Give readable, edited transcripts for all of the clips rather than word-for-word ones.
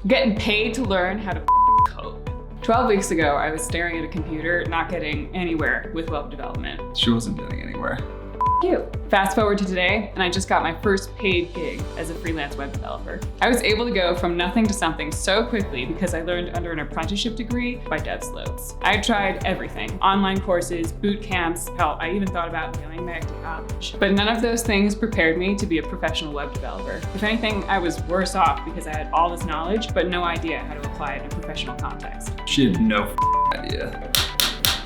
Getting paid to learn how to code. 12 weeks ago, I was staring at a computer, not getting anywhere with web development. She wasn't getting anywhere. You. Fast forward to today, and I just got my first paid gig as a freelance web developer. I was able to go from nothing to something so quickly because I learned under an apprenticeship degree by DevSlopes. I tried everything: online courses, boot camps, hell, I even thought about going back to college. But none of those things prepared me to be a professional web developer. If anything, I was worse off because I had all this knowledge, but no idea how to apply it in a professional context. She had no idea.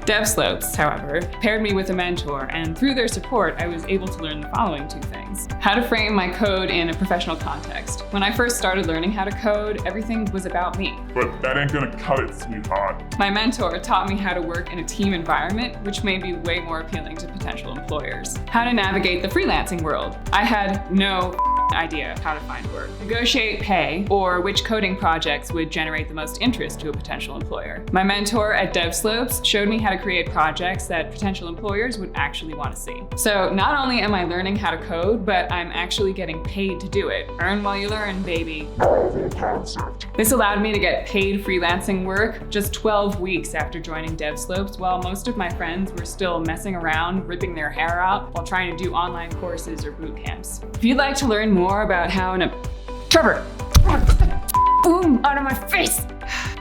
DevSlopes, however, paired me with a mentor, and through their support, I was able to learn the following two things. How to frame my code in a professional context. When I first started learning how to code, everything was about me. But that ain't gonna cut it, sweetheart. My mentor taught me how to work in a team environment, which made me way more appealing to potential employers. How to navigate the freelancing world. I had no idea how to find work, negotiate pay, or which coding projects would generate the most interest to a potential employer. My mentor at DevSlopes showed me how to create projects that potential employers would actually want to see. So not only am I learning how to code, but I'm actually getting paid to do it. Earn while you learn, baby. This allowed me to get paid freelancing work just 12 weeks after joining DevSlopes, while most of my friends were still messing around, ripping their hair out while trying to do online courses or boot camps. If you'd like to learn more about how Trevor! Boom! Out of my face!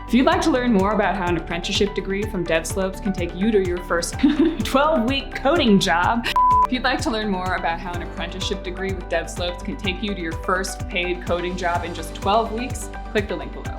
If you'd like to learn more about how an apprenticeship degree from DevSlopes can take you to your first 12-week coding job, if you'd like to learn more about how an apprenticeship degree with DevSlopes can take you to your first paid coding job in just 12 weeks, click the link below.